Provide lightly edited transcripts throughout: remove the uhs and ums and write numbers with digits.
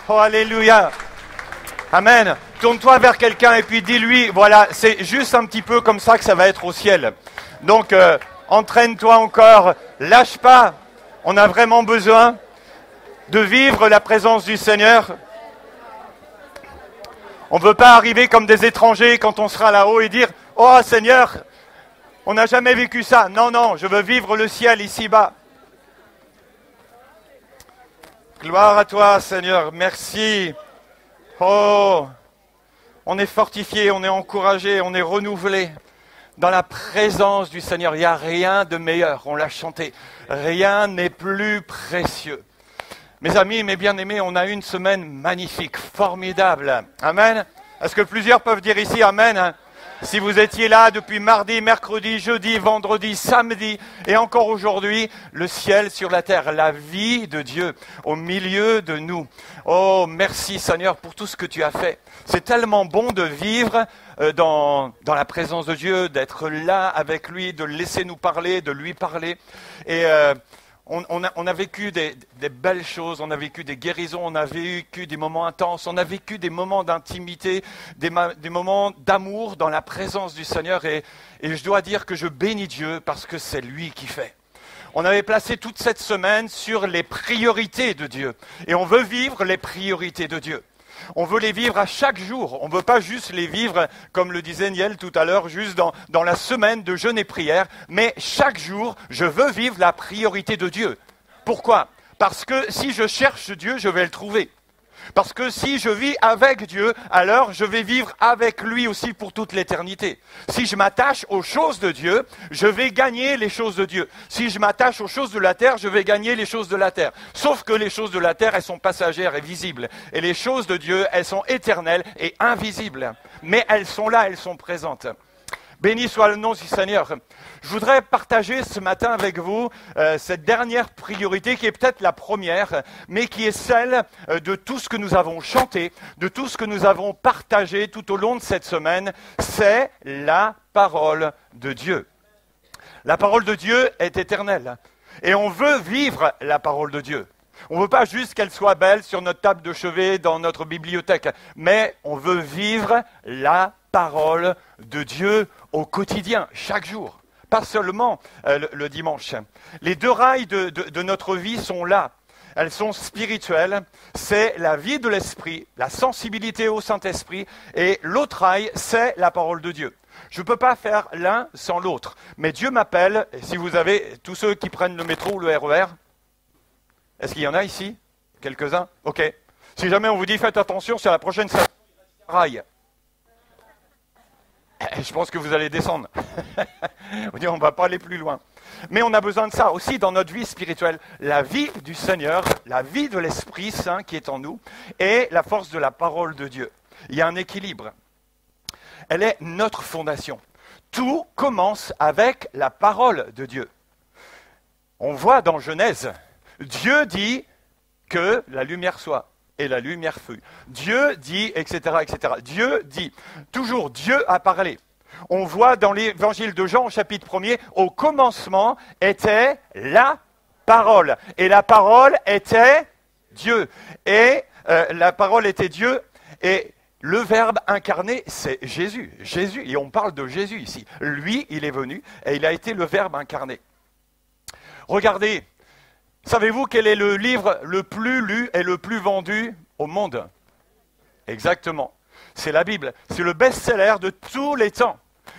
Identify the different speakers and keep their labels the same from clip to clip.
Speaker 1: Oh, alléluia. Amen. Tourne-toi vers quelqu'un et puis dis-lui, voilà, c'est juste un petit peu comme ça que ça va être au ciel. Donc, entraîne-toi encore, lâche pas. On a vraiment besoin de vivre la présence du Seigneur. On ne veut pas arriver comme des étrangers quand on sera là-haut et dire « Oh Seigneur, on n'a jamais vécu ça. » Non, non, je veux vivre le ciel ici-bas. Gloire à toi, Seigneur. Merci. Oh, on est fortifié, on est encouragé, on est renouvelé. Dans la présence du Seigneur, il n'y a rien de meilleur. On l'a chanté. Rien n'est plus précieux. Mes amis, mes bien-aimés, on a eu une semaine magnifique, formidable. Amen. Est-ce que plusieurs peuvent dire ici Amen? Si vous étiez là depuis mardi, mercredi, jeudi, vendredi, samedi et encore aujourd'hui, le ciel sur la terre, la vie de Dieu au milieu de nous. Oh, merci Seigneur pour tout ce que tu as fait. C'est tellement bon de vivre dans la présence de Dieu, d'être là avec lui, de le laisser nous parler, de lui parler. Et on a vécu des belles choses, on a vécu des guérisons, on a vécu des moments intenses, on a vécu des moments d'intimité, des moments d'amour dans la présence du Seigneur. Et je dois dire que je bénis Dieu parce que c'est lui qui fait. On avait placé toute cette semaine sur les priorités de Dieu. Et on veut vivre les priorités de Dieu. On veut les vivre à chaque jour. On ne veut pas juste les vivre, comme le disait Niel tout à l'heure, juste dans la semaine de jeûne et prière. Mais chaque jour, je veux vivre la priorité de Dieu. Pourquoi? Parce que si je cherche Dieu, je vais le trouver. Parce que si je vis avec Dieu, alors je vais vivre avec lui aussi pour toute l'éternité. Si je m'attache aux choses de Dieu, je vais gagner les choses de Dieu. Si je m'attache aux choses de la terre, je vais gagner les choses de la terre. Sauf que les choses de la terre, elles sont passagères et visibles. Et les choses de Dieu, elles sont éternelles et invisibles. Mais elles sont là, elles sont présentes. Béni soit le nom du Seigneur. Je voudrais partager ce matin avec vous cette dernière priorité qui est peut-être la première, mais qui est celle de tout ce que nous avons chanté, de tout ce que nous avons partagé tout au long de cette semaine, c'est la parole de Dieu. La parole de Dieu est éternelle et on veut vivre la parole de Dieu. On ne veut pas juste qu'elle soit belle sur notre table de chevet dans notre bibliothèque, mais on veut vivre la parole de Dieu au quotidien, chaque jour, pas seulement le dimanche. Les deux rails de notre vie sont là. Elles sont spirituelles, c'est la vie de l'esprit, la sensibilité au Saint-Esprit, et l'autre rail, c'est la parole de Dieu. Je ne peux pas faire l'un sans l'autre, mais Dieu m'appelle, et si vous avez tous ceux qui prennent le métro ou le RER, est-ce qu'il y en a ici? Quelques-uns? Ok. Si jamais on vous dit faites attention, c'est la prochaine station, rail. Je pense que vous allez descendre. On ne va pas aller plus loin. Mais on a besoin de ça aussi dans notre vie spirituelle. La vie du Seigneur, la vie de l'Esprit Saint qui est en nous et la force de la parole de Dieu. Il y a un équilibre. Elle est notre fondation. Tout commence avec la parole de Dieu. On voit dans Genèse, Dieu dit que la lumière soit. Et la lumière fut. Dieu dit, etc., etc. Dieu dit. Toujours Dieu a parlé. On voit dans l'évangile de Jean, au chapitre 1er, au commencement était la parole. Et la parole était Dieu. Et la parole était Dieu. Et le Verbe incarné, c'est Jésus. Jésus. Et on parle de Jésus ici. Lui, il est venu et il a été le Verbe incarné. Regardez. Savez-vous quel est le livre le plus lu et le plus vendu au monde? Exactement. C'est la Bible. C'est le best-seller de tous les temps.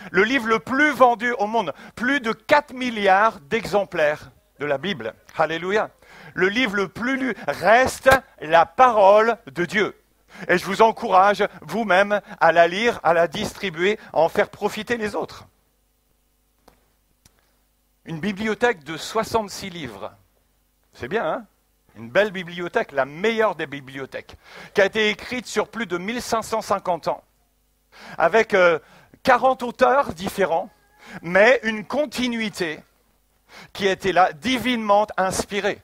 Speaker 1: Le livre le plus vendu au monde. Plus de 4 milliards d'exemplaires de la Bible. Alléluia. Le livre le plus lu reste la parole de Dieu. Et je vous encourage vous-même à la lire, à la distribuer, à en faire profiter les autres. Une bibliothèque de 66 livres. C'est bien, hein? Une belle bibliothèque, la meilleure des bibliothèques, qui a été écrite sur plus de 1550 ans, avec 40 auteurs différents, mais une continuité qui a été là, divinement inspirée.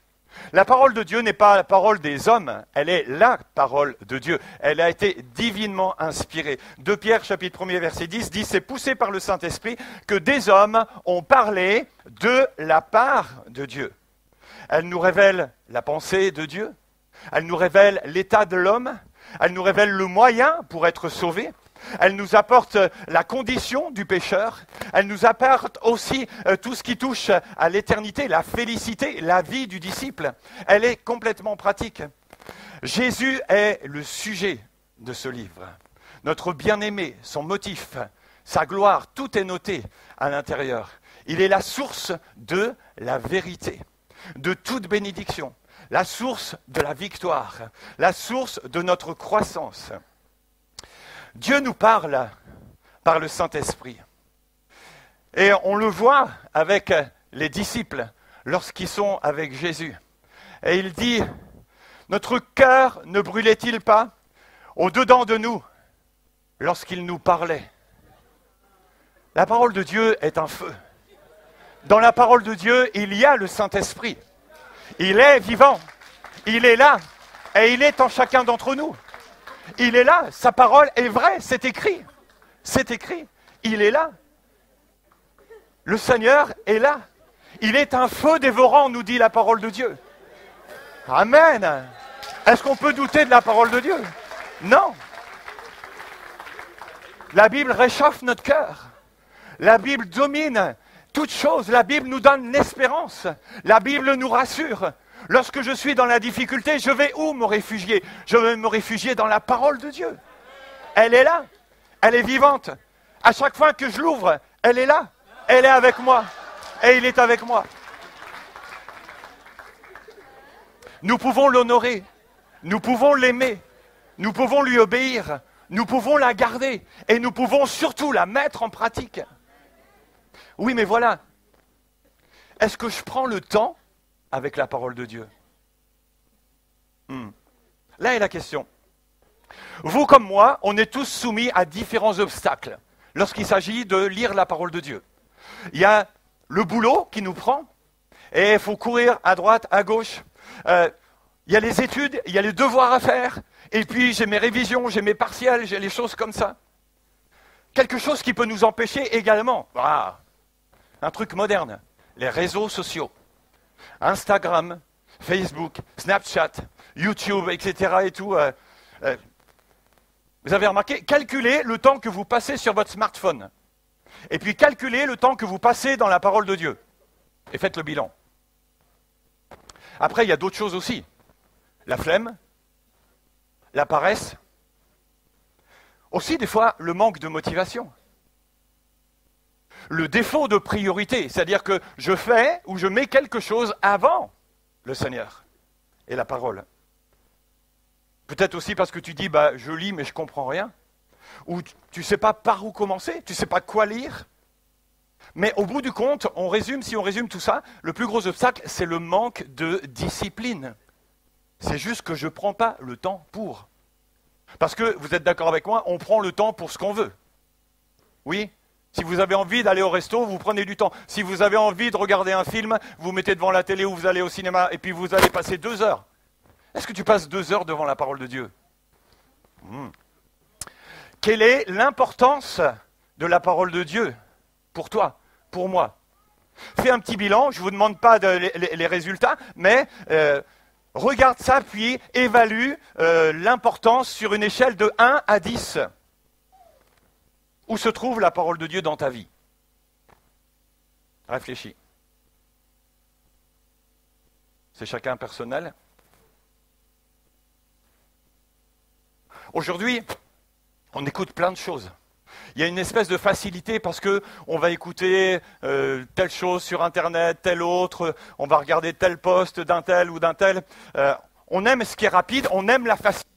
Speaker 1: La parole de Dieu n'est pas la parole des hommes, elle est la parole de Dieu. Elle a été divinement inspirée. 2 Pierre, chapitre 1er, verset 10, dit « C'est poussé par le Saint-Esprit que des hommes ont parlé de la part de Dieu. » Elle nous révèle la pensée de Dieu. Elle nous révèle l'état de l'homme. Elle nous révèle le moyen pour être sauvé. Elle nous apporte la condition du pécheur. Elle nous apporte aussi tout ce qui touche à l'éternité, la félicité, la vie du disciple. Elle est complètement pratique. Jésus est le sujet de ce livre. Notre bien-aimé, son motif, sa gloire, tout est noté à l'intérieur. Il est la source de la vérité, de toute bénédiction, la source de la victoire, la source de notre croissance. Dieu nous parle par le Saint-Esprit. Et on le voit avec les disciples lorsqu'ils sont avec Jésus. Et il dit, notre cœur ne brûlait-il pas au-dedans de nous lorsqu'il nous parlait? La parole de Dieu est un feu. Dans la parole de Dieu, il y a le Saint-Esprit. Il est vivant. Il est là. Et il est en chacun d'entre nous. Il est là, sa parole est vraie, c'est écrit. C'est écrit. Il est là. Le Seigneur est là. Il est un feu dévorant, nous dit la parole de Dieu. Amen. Est-ce qu'on peut douter de la parole de Dieu? Non. La Bible réchauffe notre cœur. La Bible domine toute chose. La Bible nous donne l'espérance. La Bible nous rassure. Lorsque je suis dans la difficulté, je vais où me réfugier? Je vais me réfugier dans la parole de Dieu. Elle est là. Elle est vivante. À chaque fois que je l'ouvre, elle est là. Elle est avec moi. Et il est avec moi. Nous pouvons l'honorer. Nous pouvons l'aimer. Nous pouvons lui obéir. Nous pouvons la garder. Et nous pouvons surtout la mettre en pratique. Oui, mais voilà. Est-ce que je prends le temps avec la parole de Dieu? Là est la question. Vous comme moi, on est tous soumis à différents obstacles lorsqu'il s'agit de lire la parole de Dieu. Il y a le boulot qui nous prend, et il faut courir à droite, à gauche. Il y a les études, il y a les devoirs à faire, et puis j'ai mes révisions, j'ai mes partiels, j'ai les choses comme ça. Quelque chose qui peut nous empêcher également, un truc moderne, les réseaux sociaux. Instagram, Facebook, Snapchat, YouTube, etc. et tout. Vous avez remarqué, calculez le temps que vous passez sur votre smartphone. Et puis calculez le temps que vous passez dans la parole de Dieu. Et faites le bilan. Après, il y a d'autres choses aussi. La flemme, la paresse. Aussi, des fois, le manque de motivation. Le défaut de priorité, c'est-à-dire que je fais ou je mets quelque chose avant le Seigneur et la parole. Peut-être aussi parce que tu dis, je lis mais je ne comprends rien. Ou tu ne sais pas par où commencer, tu ne sais pas quoi lire. Mais au bout du compte, si on résume tout ça, le plus gros obstacle, c'est le manque de discipline. C'est juste que je ne prends pas le temps pour. Parce que, vous êtes d'accord avec moi, on prend le temps pour ce qu'on veut. Oui ? Si vous avez envie d'aller au resto, vous prenez du temps. Si vous avez envie de regarder un film, vous mettez devant la télé ou vous allez au cinéma et puis vous allez passer 2 heures. Est-ce que tu passes 2 heures devant la parole de Dieu? Quelle est l'importance de la parole de Dieu pour toi, pour moi? Fais un petit bilan, je ne vous demande pas les résultats, mais regarde ça puis évalue l'importance sur une échelle de 1 à 10. Où se trouve la parole de Dieu dans ta vie? Réfléchis. C'est chacun personnel. Aujourd'hui, on écoute plein de choses. Il y a une espèce de facilité parce qu'on va écouter telle chose sur Internet, telle autre, on va regarder tel post d'un tel ou d'un tel. On aime ce qui est rapide, on aime la facilité.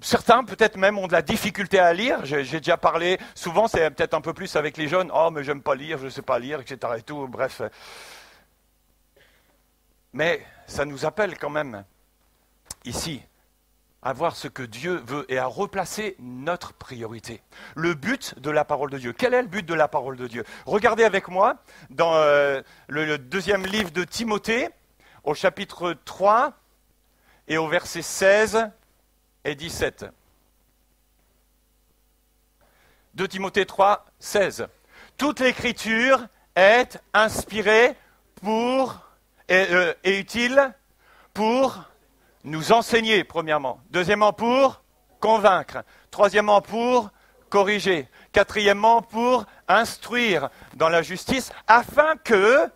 Speaker 1: Certains, peut-être même, ont de la difficulté à lire. J'ai déjà parlé, souvent c'est peut-être un peu plus avec les jeunes. « Oh, mais j'aime pas lire, je ne sais pas lire, etc. » et tout, bref. Mais ça nous appelle quand même, ici, à voir ce que Dieu veut et à replacer notre priorité. Le but de la parole de Dieu. Quel est le but de la parole de Dieu? Regardez avec moi dans le deuxième livre de Timothée, au chapitre 3 et au verset 16 et 17. 2 Timothée 3, 16. Toute l'écriture est inspirée et utile pour nous enseigner, premièrement. Deuxièmement, pour convaincre. Troisièmement, pour corriger. Quatrièmement, pour instruire dans la justice, afin que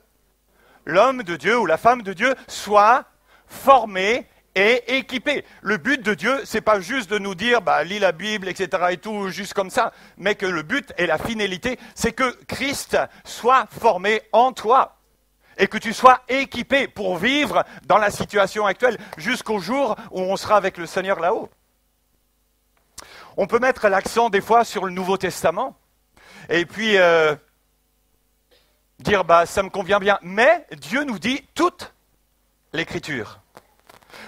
Speaker 1: l'homme de Dieu ou la femme de Dieu soit formé et équipé. Le but de Dieu, c'est pas juste de nous dire, lis la Bible, etc. et tout, juste comme ça, mais que le but et la finalité, c'est que Christ soit formé en toi et que tu sois équipé pour vivre dans la situation actuelle jusqu'au jour où on sera avec le Seigneur là-haut. On peut mettre l'accent des fois sur le Nouveau Testament et puis dire, ça me convient bien, mais Dieu nous dit toute l'Écriture.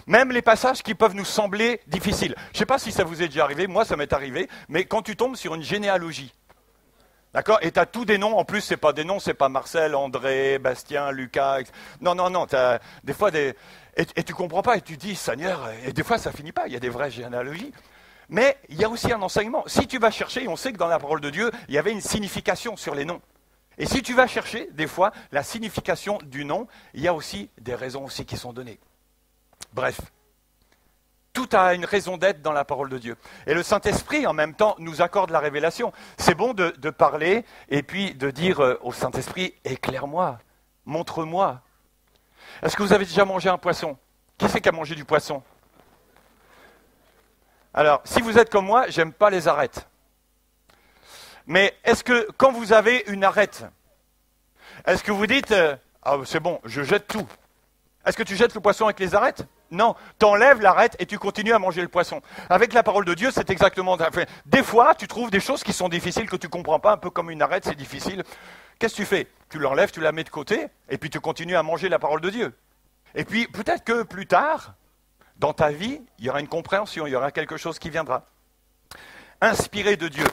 Speaker 1: Même les passages qui peuvent nous sembler difficiles. Je ne sais pas si ça vous est déjà arrivé, moi ça m'est arrivé, mais quand tu tombes sur une généalogie, d'accord, et tu as tous des noms, en plus c'est pas des noms, c'est pas Marcel, André, Bastien, Lucas, non, tu as des fois des... Et tu comprends pas, et tu dis, Seigneur, et des fois ça finit pas, il y a des vraies généalogies. Mais il y a aussi un enseignement. Si tu vas chercher, on sait que dans la parole de Dieu, il y avait une signification sur les noms. Et si tu vas chercher, des fois, la signification du nom, il y a aussi des raisons aussi qui sont données. Bref, tout a une raison d'être dans la parole de Dieu. Et le Saint-Esprit, en même temps, nous accorde la révélation. C'est bon de parler et puis de dire au Saint-Esprit, éclaire-moi, montre-moi. Est-ce que vous avez déjà mangé un poisson? Qui c'est qui a mangé du poisson? Alors, si vous êtes comme moi, j'aime pas les arêtes. Mais est-ce que, quand vous avez une arête, est-ce que vous dites, c'est bon, je jette tout? Est-ce que tu jettes le poisson avec les arêtes? Non, tu enlèves l'arête et tu continues à manger le poisson. Avec la parole de Dieu, c'est exactement... Des fois, tu trouves des choses qui sont difficiles, que tu ne comprends pas, un peu comme une arête, c'est difficile. Qu'est-ce que tu fais? Tu l'enlèves, tu la mets de côté, et puis tu continues à manger la parole de Dieu. Et puis, peut-être que plus tard, dans ta vie, il y aura une compréhension, il y aura quelque chose qui viendra. Inspiré de Dieu.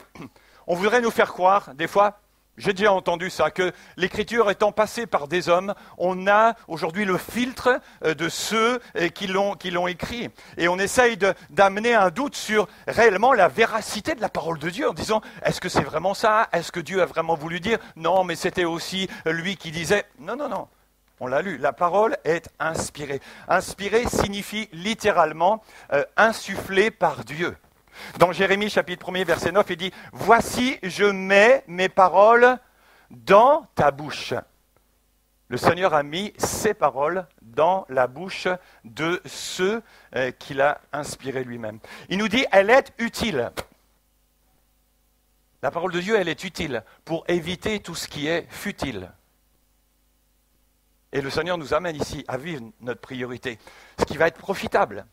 Speaker 1: On voudrait nous faire croire, des fois, j'ai déjà entendu ça, que l'Écriture étant passée par des hommes, on a aujourd'hui le filtre de ceux qui l'ont écrit. Et on essaye d'amener un doute sur réellement la véracité de la parole de Dieu, en disant, est-ce que c'est vraiment ça? Est-ce que Dieu a vraiment voulu dire? Non, mais c'était aussi lui qui disait. Non. On l'a lu, la parole est inspirée. Inspirée signifie littéralement insufflée par Dieu. Dans Jérémie chapitre 1er verset 9, il dit « Voici, je mets mes paroles dans ta bouche ». Le Seigneur a mis ses paroles dans la bouche de ceux qu'il a inspirés lui-même. Il nous dit « Elle est utile ». La parole de Dieu, elle est utile pour éviter tout ce qui est futile. Et le Seigneur nous amène ici à vivre notre priorité, ce qui va être profitable.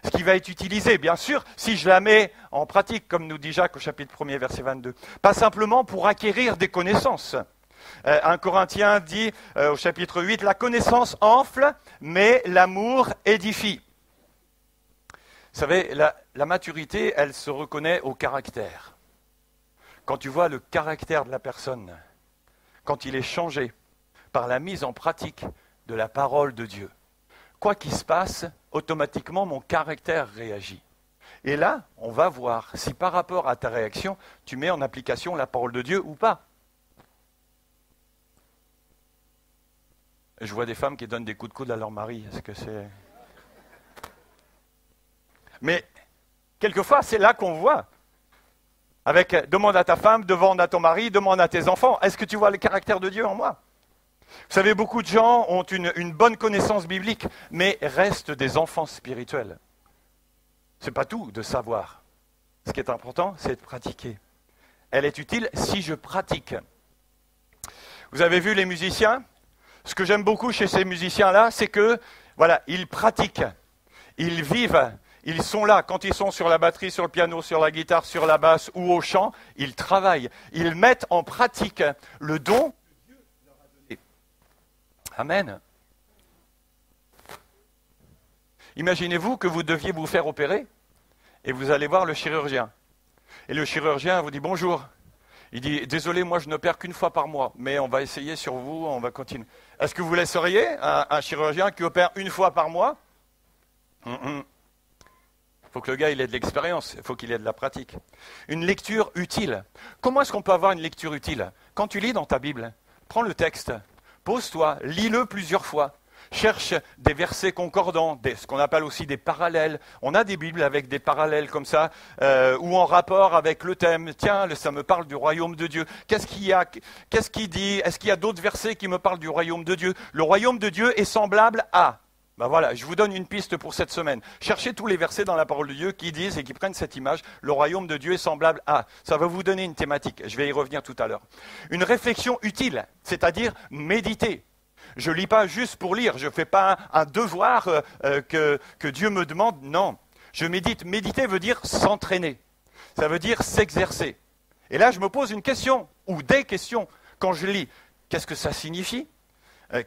Speaker 1: Ce qui va être utilisé, bien sûr, si je la mets en pratique, comme nous dit Jacques au chapitre 1er, verset 22. Pas simplement pour acquérir des connaissances. Un Corinthien dit au chapitre 8, « La connaissance enfle, mais l'amour édifie. » Vous savez, la maturité, elle se reconnaît au caractère. Quand tu vois le caractère de la personne, quand il est changé par la mise en pratique de la parole de Dieu, quoi qu'il se passe, automatiquement, mon caractère réagit. Et là, on va voir si par rapport à ta réaction, tu mets en application la parole de Dieu ou pas. Je vois des femmes qui donnent des coups de coude à leur mari. Est-ce que c'est... Mais, quelquefois, c'est là qu'on voit. Avec, demande à ta femme, demande à ton mari, demande à tes enfants. Est-ce que tu vois le caractère de Dieu en moi? Vous savez, beaucoup de gens ont une bonne connaissance biblique, mais restent des enfants spirituels. Ce n'est pas tout de savoir. Ce qui est important, c'est de pratiquer. Elle est utile si je pratique. Vous avez vu les musiciens? Ce que j'aime beaucoup chez ces musiciens-là, c'est que, voilà, ils pratiquent, ils vivent, ils sont là. Quand ils sont sur la batterie, sur le piano, sur la guitare, sur la basse ou au chant, ils travaillent. Ils mettent en pratique le don. Amen. Imaginez-vous que vous deviez vous faire opérer et vous allez voir le chirurgien. Et le chirurgien vous dit bonjour. Il dit désolé, moi je n'opère qu'une fois par mois, mais on va essayer sur vous, on va continuer. Est-ce que vous laisseriez un chirurgien qui opère une fois par mois? Il faut que le gars il ait de l'expérience, il faut qu'il ait de la pratique. Une lecture utile. Comment est-ce qu'on peut avoir une lecture utile? Quand tu lis dans ta Bible, prends le texte. Pose-toi, lis-le plusieurs fois. Cherche des versets concordants, ce qu'on appelle aussi des parallèles. On a des Bibles avec des parallèles comme ça, ou en rapport avec le thème. Tiens, ça me parle du royaume de Dieu. Qu'est-ce qu'il dit? Est-ce qu'il y a d'autres versets qui me parlent du royaume de Dieu? Le royaume de Dieu est semblable à... Ben voilà, je vous donne une piste pour cette semaine. Cherchez tous les versets dans la parole de Dieu qui disent et qui prennent cette image. Le royaume de Dieu est semblable à. Ça va vous donner une thématique. Je vais y revenir tout à l'heure. Une réflexion utile, c'est-à-dire méditer. Je ne lis pas juste pour lire. Je ne fais pas un devoir que Dieu me demande. Non, je médite. Méditer veut dire s'entraîner. Ça veut dire s'exercer. Et là, je me pose une question ou des questions quand je lis. Qu'est-ce que ça signifie ?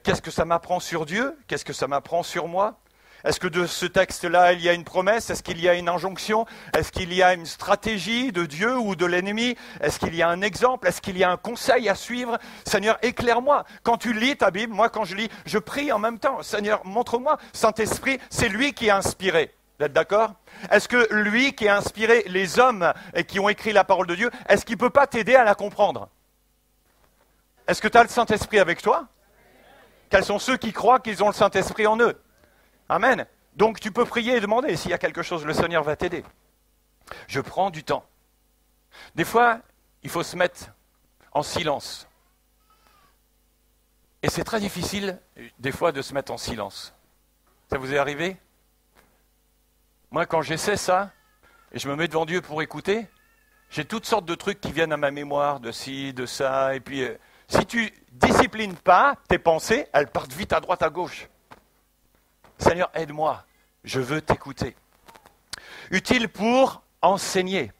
Speaker 1: Qu'est-ce que ça m'apprend sur Dieu? Qu'est-ce que ça m'apprend sur moi? Est-ce que de ce texte-là, il y a une promesse? Est-ce qu'il y a une injonction? Est-ce qu'il y a une stratégie de Dieu ou de l'ennemi? Est-ce qu'il y a un exemple? Est-ce qu'il y a un conseil à suivre? Seigneur, éclaire-moi. Quand tu lis ta Bible, moi quand je lis, je prie en même temps. Seigneur, montre-moi. Saint-Esprit, c'est lui qui a inspiré. Vous êtes d'accord? Est-ce que lui qui a inspiré les hommes et qui ont écrit la parole de Dieu, est-ce qu'il ne peut pas t'aider à la comprendre? Est-ce que tu as le Saint-Esprit avec toi? Quels sont ceux qui croient qu'ils ont le Saint-Esprit en eux? Amen. Donc tu peux prier et demander. S'il y a quelque chose, le Seigneur va t'aider. Je prends du temps. Des fois, il faut se mettre en silence. Et c'est très difficile, des fois, de se mettre en silence. Ça vous est arrivé? Moi, quand j'essaie ça, et je me mets devant Dieu pour écouter, j'ai toutes sortes de trucs qui viennent à ma mémoire, de ci, de ça, et puis... si tu disciplines pas tes pensées, elles partent vite à droite, à gauche. Seigneur, aide-moi, je veux t'écouter. Utile pour enseigner,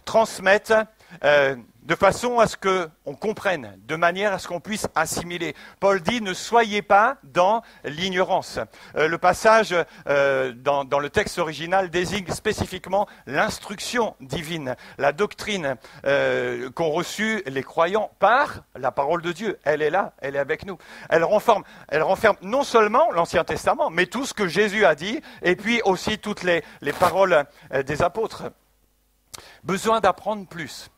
Speaker 1: transmettre de façon à ce qu'on comprenne, de manière à ce qu'on puisse assimiler. Paul dit, ne soyez pas dans l'ignorance. Le passage dans le texte original désigne spécifiquement l'instruction divine, la doctrine qu'ont reçue les croyants par la parole de Dieu. Elle est là, elle est avec nous. Elle renferme non seulement l'Ancien Testament, mais tout ce que Jésus a dit, et puis aussi toutes les paroles des apôtres. Besoin d'apprendre plus.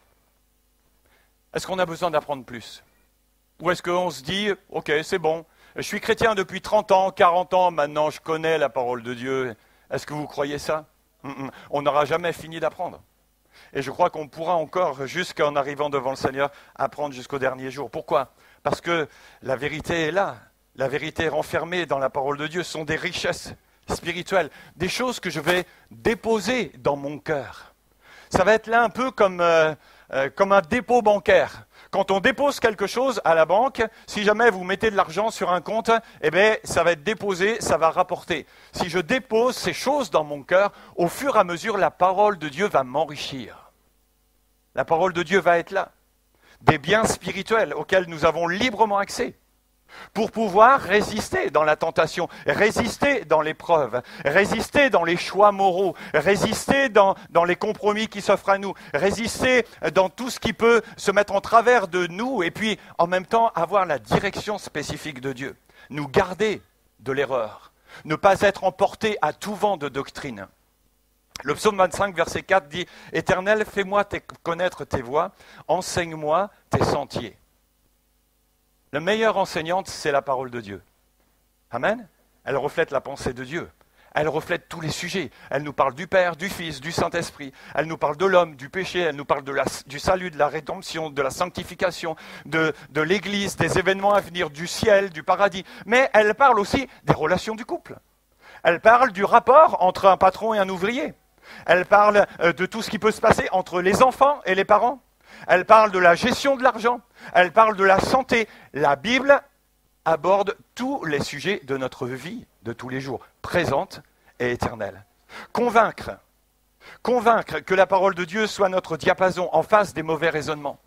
Speaker 1: Est-ce qu'on a besoin d'apprendre plus? Ou est-ce qu'on se dit, ok, c'est bon, je suis chrétien depuis 30 ans, 40 ans, maintenant je connais la parole de Dieu. Est-ce que vous croyez ça? On n'aura jamais fini d'apprendre. Et je crois qu'on pourra encore, jusqu'en arrivant devant le Seigneur, apprendre jusqu'au dernier jour. Pourquoi? Parce que la vérité est là. La vérité renfermée dans la parole de Dieu sont des richesses spirituelles, des choses que je vais déposer dans mon cœur. Ça va être là un peu comme un dépôt bancaire. Quand on dépose quelque chose à la banque, si jamais vous mettez de l'argent sur un compte, eh bien, ça va être déposé, ça va rapporter. Si je dépose ces choses dans mon cœur, au fur et à mesure, la parole de Dieu va m'enrichir. La parole de Dieu va être là. Des biens spirituels auxquels nous avons librement accès. Pour pouvoir résister dans la tentation, résister dans l'épreuve, résister dans les choix moraux, résister dans les compromis qui s'offrent à nous, résister dans tout ce qui peut se mettre en travers de nous et puis en même temps avoir la direction spécifique de Dieu. Nous garder de l'erreur, ne pas être emporté à tout vent de doctrine. Le psaume 25, verset 4 dit « Éternel, fais-moi connaître tes voies, enseigne-moi tes sentiers. » La meilleure enseignante, c'est la parole de Dieu. Amen. Elle reflète la pensée de Dieu. Elle reflète tous les sujets. Elle nous parle du Père, du Fils, du Saint-Esprit. Elle nous parle de l'homme, du péché. Elle nous parle du salut, de la rédemption, de la sanctification, de l'Église, des événements à venir, du ciel, du paradis. Mais elle parle aussi des relations du couple. Elle parle du rapport entre un patron et un ouvrier. Elle parle de tout ce qui peut se passer entre les enfants et les parents. Elle parle de la gestion de l'argent, elle parle de la santé. La Bible aborde tous les sujets de notre vie de tous les jours, présente et éternelle. Convaincre que la parole de Dieu soit notre diapason en face des mauvais raisonnements,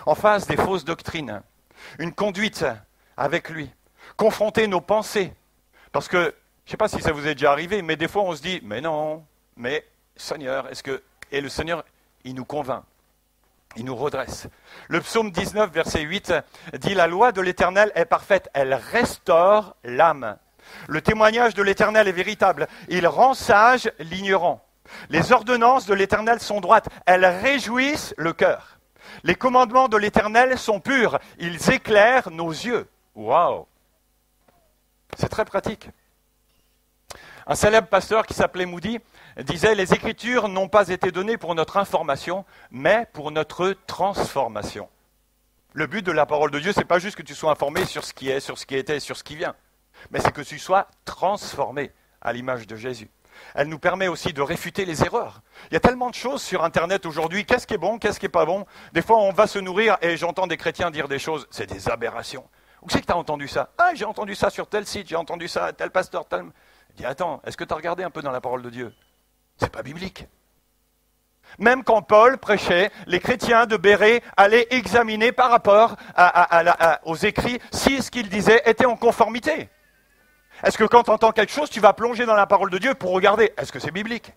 Speaker 1: en face des fausses doctrines. Une conduite avec lui. Confronter nos pensées. Parce que, je ne sais pas si ça vous est déjà arrivé, mais des fois on se dit, mais non, mais Seigneur, et le Seigneur, il nous convainc. Il nous redresse. Le psaume 19, verset 8, dit « La loi de l'Éternel est parfaite, elle restaure l'âme. Le témoignage de l'Éternel est véritable, il rend sage l'ignorant. Les ordonnances de l'Éternel sont droites, elles réjouissent le cœur. Les commandements de l'Éternel sont purs, ils éclairent nos yeux. » Waouh! C'est très pratique. Un célèbre pasteur qui s'appelait Moody disait « Les Écritures n'ont pas été données pour notre information, mais pour notre transformation. » Le but de la parole de Dieu, ce n'est pas juste que tu sois informé sur ce qui est, sur ce qui était, sur ce qui vient, mais c'est que tu sois transformé à l'image de Jésus. Elle nous permet aussi de réfuter les erreurs. Il y a tellement de choses sur Internet aujourd'hui. Qu'est-ce qui est bon, qu'est-ce qui n'est pas bon? Des fois, on va se nourrir et j'entends des chrétiens dire des choses, c'est des aberrations. Où c'est que tu as entendu ça? Ah, j'ai entendu ça sur tel site, j'ai entendu ça, tel pasteur, tel... Je dis, attends, est-ce que tu as regardé un peu dans la parole de Dieu? C'est pas biblique. Même quand Paul prêchait, les chrétiens de Bérée allaient examiner par rapport aux écrits si ce qu'ils disaient était en conformité. Est-ce que quand tu entends quelque chose, tu vas plonger dans la parole de Dieu pour regarder, est-ce que c'est biblique?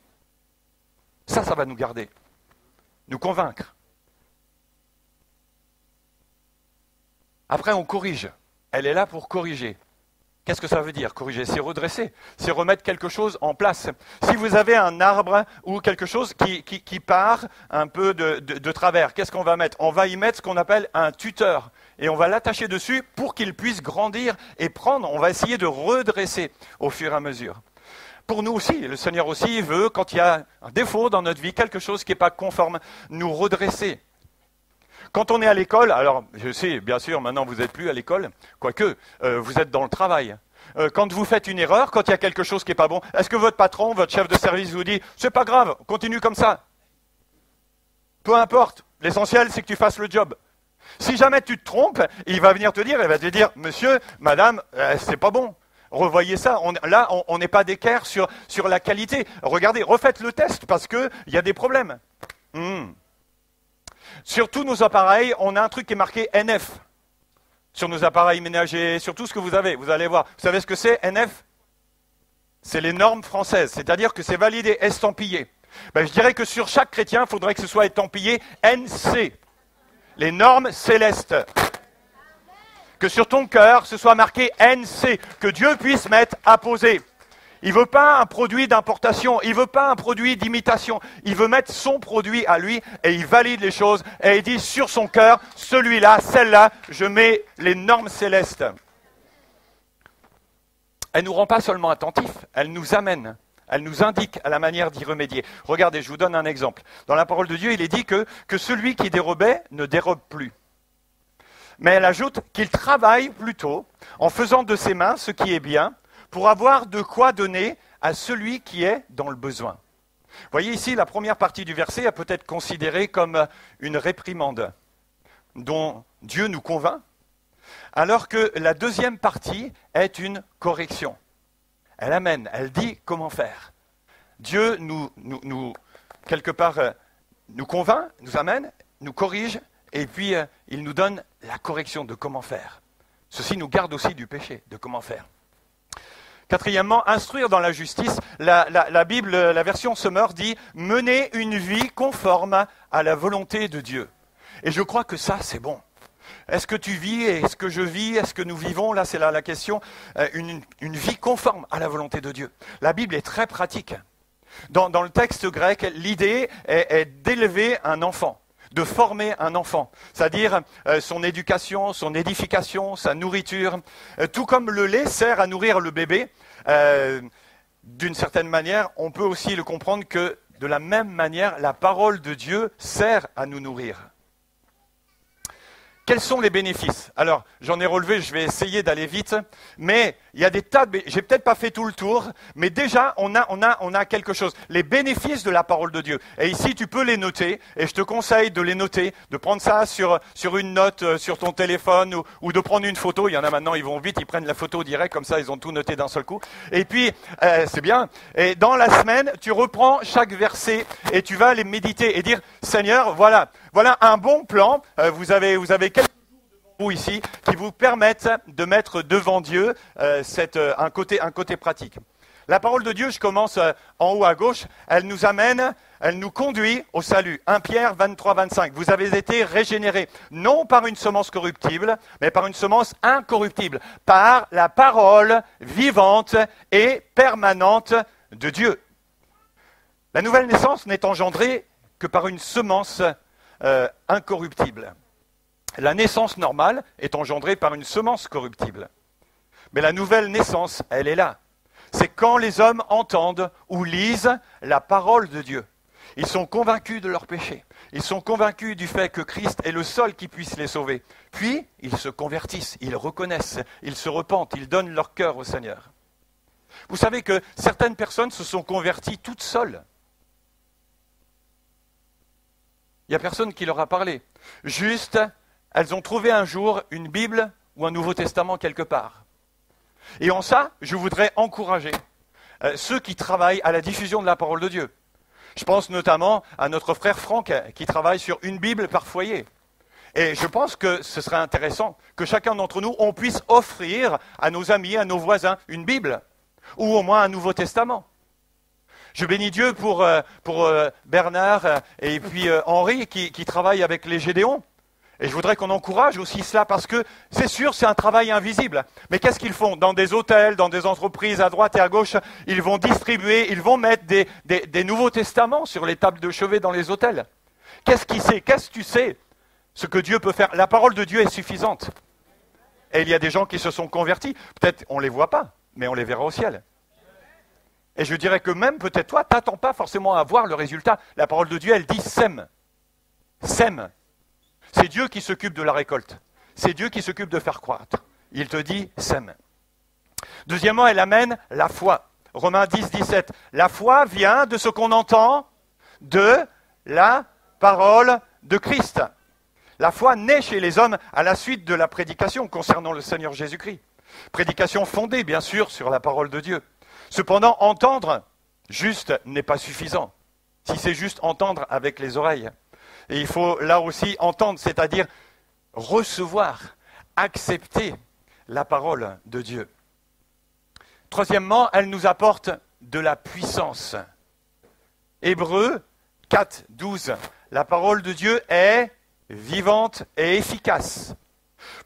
Speaker 1: Ça va nous garder, nous convaincre. Après, on corrige. Elle est là pour corriger. Qu'est-ce que ça veut dire, corriger? C'est redresser, c'est remettre quelque chose en place. Si vous avez un arbre ou quelque chose qui part un peu de travers, qu'est-ce qu'on va mettre? On va y mettre ce qu'on appelle un tuteur. Et on va l'attacher dessus pour qu'il puisse grandir et prendre. On va essayer de redresser au fur et à mesure. Pour nous aussi, le Seigneur aussi veut, quand il y a un défaut dans notre vie, quelque chose qui n'est pas conforme, nous redresser. Quand on est à l'école, alors je sais, bien sûr, maintenant vous n'êtes plus à l'école, quoique vous êtes dans le travail. Quand vous faites une erreur, quand il y a quelque chose qui n'est pas bon, est-ce que votre patron, votre chef de service vous dit « c'est pas grave, continue comme ça ». Peu importe, l'essentiel c'est que tu fasses le job. Si jamais tu te trompes, il va venir te dire, il va te dire « monsieur, madame, c'est pas bon ». Revoyez ça, on n'est pas d'équerre sur la qualité. Regardez, refaites le test parce qu'il y a des problèmes. Sur tous nos appareils, on a un truc qui est marqué NF. Sur nos appareils ménagers, sur tout ce que vous avez, vous allez voir. Vous savez ce que c'est, NF? C'est les normes françaises, c'est-à-dire que c'est validé, estampillé. Ben, je dirais que sur chaque chrétien, il faudrait que ce soit estampillé NC. Les normes célestes. Que sur ton cœur, ce soit marqué NC, que Dieu puisse mettre apposé. Il ne veut pas un produit d'importation, il ne veut pas un produit d'imitation, il veut mettre son produit à lui et il valide les choses et il dit sur son cœur, celui-là, celle-là, je mets les normes célestes. Elle ne nous rend pas seulement attentifs, elle nous amène, elle nous indique à la manière d'y remédier. Regardez, je vous donne un exemple. Dans la parole de Dieu, il est dit que celui qui dérobait ne dérobe plus. Mais elle ajoute qu'il travaille plutôt en faisant de ses mains ce qui est bien, pour avoir de quoi donner à celui qui est dans le besoin. Vous voyez ici, la première partie du verset est peut-être considérée comme une réprimande dont Dieu nous convainc, alors que la deuxième partie est une correction. Elle amène, elle dit comment faire. Dieu quelque part, nous convainc, nous amène, nous corrige, et puis il nous donne la correction de comment faire. Ceci nous garde aussi du péché, de comment faire. Quatrièmement, instruire dans la justice. La Bible, la version Sommer dit « mener une vie conforme à la volonté de Dieu ». Et je crois que ça, c'est bon. Est-ce que tu vis? Est-ce que je vis? Est-ce que nous vivons? Là, c'est la question. Une vie conforme à la volonté de Dieu. La Bible est très pratique. Dans le texte grec, l'idée est d'élever un enfant, de former un enfant, c'est-à-dire son éducation, son édification, sa nourriture. Tout comme le lait sert à nourrir le bébé, d'une certaine manière, on peut aussi le comprendre que de la même manière, la parole de Dieu sert à nous nourrir. Quels sont les bénéfices? Alors, j'en ai relevé, je vais essayer d'aller vite, mais il y a des tas de... J'ai peut-être pas fait tout le tour, mais déjà, on a quelque chose. Les bénéfices de la parole de Dieu. Et ici, tu peux les noter, et je te conseille de les noter, de prendre ça sur une note, sur ton téléphone, ou de prendre une photo. Il y en a maintenant, ils vont vite, ils prennent la photo direct, comme ça, ils ont tout noté d'un seul coup. Et puis, c'est bien. Et dans la semaine, tu reprends chaque verset, et tu vas les méditer, et dire, Seigneur, voilà un bon plan. Vous avez quelques jours devant vous ici qui vous permettent de mettre devant Dieu un côté pratique. La parole de Dieu, je commence en haut à gauche, elle nous conduit au salut. 1 Pierre 23, 25. Vous avez été régénérés, non par une semence corruptible, mais par une semence incorruptible, par la parole vivante et permanente de Dieu. La nouvelle naissance n'est engendrée que par une semence incorruptible. La naissance normale est engendrée par une semence corruptible. Mais la nouvelle naissance, elle est là. C'est quand les hommes entendent ou lisent la parole de Dieu. Ils sont convaincus de leur péché. Ils sont convaincus du fait que Christ est le seul qui puisse les sauver. Puis, ils se convertissent, ils reconnaissent, ils se repentent, ils donnent leur cœur au Seigneur. Vous savez que certaines personnes se sont converties toutes seules. Il n'y a personne qui leur a parlé. Juste, elles ont trouvé un jour une Bible ou un Nouveau Testament quelque part. Et en ça, je voudrais encourager ceux qui travaillent à la diffusion de la parole de Dieu. Je pense notamment à notre frère Franck qui travaille sur une Bible par foyer. Et je pense que ce serait intéressant que chacun d'entre nous, on puisse offrir à nos amis, à nos voisins, une Bible ou au moins un Nouveau Testament. Je bénis Dieu pour Bernard et puis Henri qui travaillent avec les Gédéons. Et je voudrais qu'on encourage aussi cela parce que c'est sûr, c'est un travail invisible. Mais qu'est-ce qu'ils font? Dans des hôtels, dans des entreprises à droite et à gauche, ils vont distribuer, ils vont mettre des Nouveaux Testaments sur les tables de chevet dans les hôtels. Qu'est-ce que tu sais ce que Dieu peut faire? La parole de Dieu est suffisante. Et il y a des gens qui se sont convertis. Peut-être on ne les voit pas, mais on les verra au ciel. Et je dirais que même peut-être toi, tu n'attends pas forcément à voir le résultat. La parole de Dieu, elle dit sème. Sème. C'est Dieu qui s'occupe de la récolte. C'est Dieu qui s'occupe de faire croître. Il te dit sème. Deuxièmement, elle amène la foi. Romains 10, 17. La foi vient de ce qu'on entend de la parole de Christ. La foi naît chez les hommes à la suite de la prédication concernant le Seigneur Jésus-Christ. Prédication fondée, bien sûr, sur la parole de Dieu. Cependant, entendre juste n'est pas suffisant. Si c'est juste entendre avec les oreilles. Et il faut là aussi entendre, c'est-à-dire recevoir, accepter la parole de Dieu. Troisièmement, elle nous apporte de la puissance. Hébreux 4, 12. La parole de Dieu est vivante et efficace,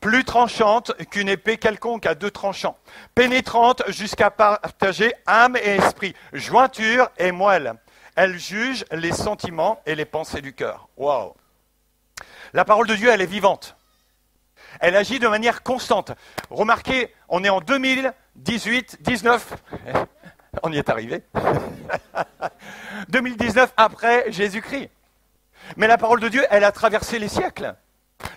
Speaker 1: plus tranchante qu'une épée quelconque à deux tranchants, pénétrante jusqu'à partager âme et esprit, jointure et moelle. Elle juge les sentiments et les pensées du cœur. Waouh! La parole de Dieu, elle est vivante. Elle agit de manière constante. Remarquez, on est en 2018, 19, on y est arrivé. 2019 après Jésus-Christ. Mais la parole de Dieu, elle a traversé les siècles.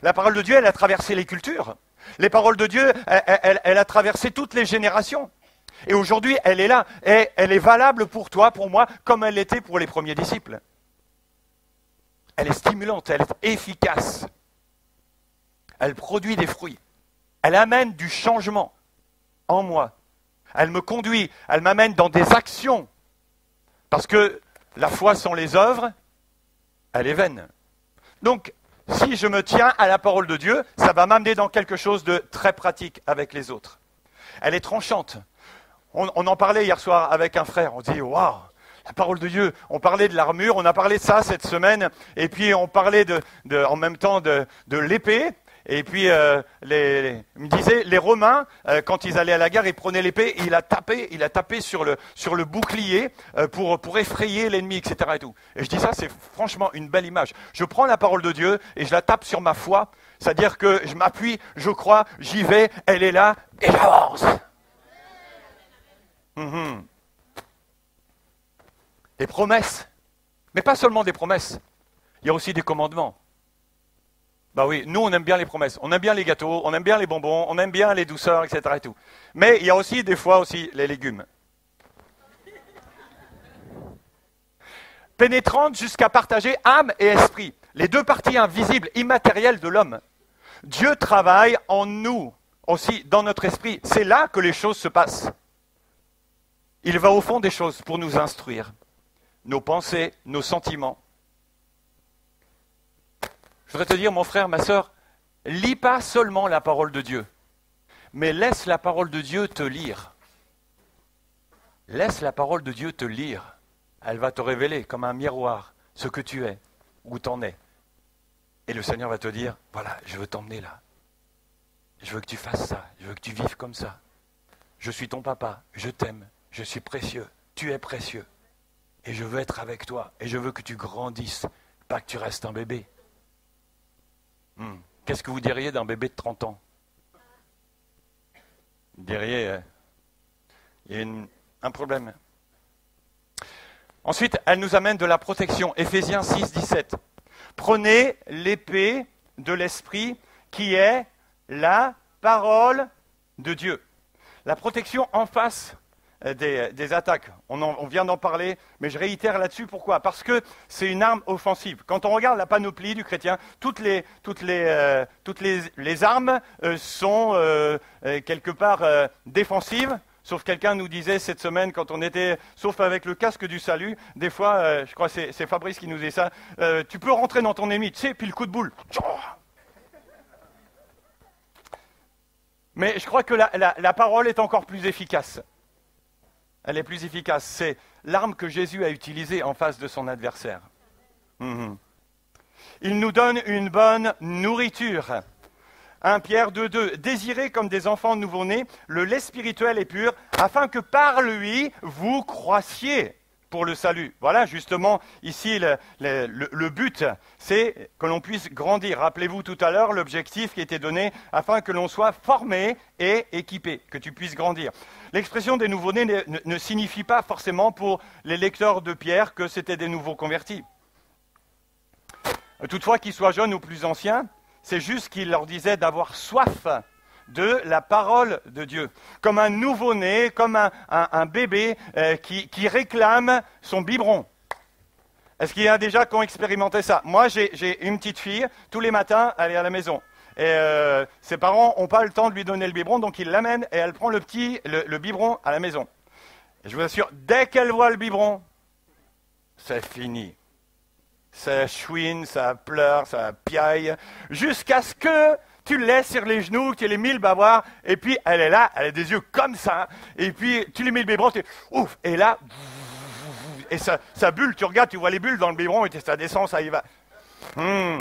Speaker 1: La parole de Dieu, elle a traversé les cultures. Les paroles de Dieu, elle a traversé toutes les générations. Et aujourd'hui, elle est là. Et elle est valable pour toi, pour moi, comme elle l'était pour les premiers disciples. Elle est stimulante, elle est efficace. Elle produit des fruits. Elle amène du changement en moi. Elle me conduit, elle m'amène dans des actions. Parce que la foi sans les œuvres, elle est vaine. Donc, si je me tiens à la parole de Dieu, ça va m'amener dans quelque chose de très pratique avec les autres. Elle est tranchante. On en parlait hier soir avec un frère. On dit, waouh, la parole de Dieu. On parlait de l'armure, on a parlé de ça cette semaine. Et puis, on parlait en même temps de l'épée. Et puis, il me disait, les Romains, quand ils allaient à la guerre, ils prenaient l'épée et il a tapé sur le bouclier pour effrayer l'ennemi, etc. Et tout. Et je dis ça, c'est franchement une belle image. Je prends la parole de Dieu et je la tape sur ma foi. C'est-à-dire que je m'appuie, je crois, j'y vais, elle est là et j'avance. Des promesses. Mais pas seulement des promesses. Il y a aussi des commandements. Bah oui, nous on aime bien les promesses, on aime bien les gâteaux, on aime bien les bonbons, on aime bien les douceurs, etc. Et tout. Mais il y a aussi des fois aussi les légumes. Pénétrante jusqu'à partager âme et esprit, les deux parties invisibles, immatérielles de l'homme. Dieu travaille en nous, aussi dans notre esprit. C'est là que les choses se passent. Il va au fond des choses pour nous instruire. Nos pensées, nos sentiments. Je voudrais te dire, mon frère, ma sœur, lis pas seulement la parole de Dieu, mais laisse la parole de Dieu te lire. Laisse la parole de Dieu te lire. Elle va te révéler comme un miroir ce que tu es, où tu en es. Et le Seigneur va te dire, voilà, je veux t'emmener là. Je veux que tu fasses ça, je veux que tu vives comme ça. Je suis ton papa, je t'aime, je suis précieux, tu es précieux. Et je veux être avec toi, et je veux que tu grandisses, pas que tu restes un bébé. Qu'est-ce que vous diriez d'un bébé de 30 ans? Vous diriez, il y a un problème. Ensuite, elle nous amène de la protection. Éphésiens 6, 17. Prenez l'épée de l'esprit qui est la parole de Dieu. La protection en face des attaques. On vient d'en parler, mais je réitère là-dessus. Pourquoi? Parce que c'est une arme offensive. Quand on regarde la panoplie du chrétien, toutes les armes sont quelque part défensives. Sauf quelqu'un nous disait cette semaine, quand on était, sauf avec le casque du salut, des fois, je crois que c'est Fabrice qui nous dit ça, tu peux rentrer dans ton émi, tu sais, puis le coup de boule. Mais je crois que la parole est encore plus efficace. Elle est plus efficace. C'est l'arme que Jésus a utilisée en face de son adversaire. Il nous donne une bonne nourriture. 1 Pierre 2,2. Désirez comme des enfants nouveau-nés le lait spirituel et pur, afin que par lui vous croissiez pour le salut. Voilà justement ici le but, c'est que l'on puisse grandir. Rappelez-vous tout à l'heure l'objectif qui était donné afin que l'on soit formé et équipé, que tu puisses grandir. L'expression des nouveau-nés ne signifie pas forcément pour les lecteurs de Pierre que c'était des nouveaux convertis. Toutefois, qu'ils soient jeunes ou plus anciens, c'est juste qu'il leur disait d'avoir soif de la parole de Dieu. Comme un nouveau-né, comme un bébé qui réclame son biberon. Est-ce qu'il y a déjà qui ont expérimenté ça? Moi, j'ai une petite fille, tous les matins, elle est à la maison. Et ses parents n'ont pas le temps de lui donner le biberon, donc ils l'amènent et elle prend le biberon à la maison. Et je vous assure, dès qu'elle voit le biberon, c'est fini. Ça chouine, ça pleure, ça piaille, jusqu'à ce que tu le laisses sur les genoux, que tu les mis le bavoir, et puis elle est là, elle a des yeux comme ça, et puis tu lui mets le biberon, tu ouf, et là, et ça bulle, tu regardes, tu vois les bulles dans le biberon, et ça descend, ça y va. Je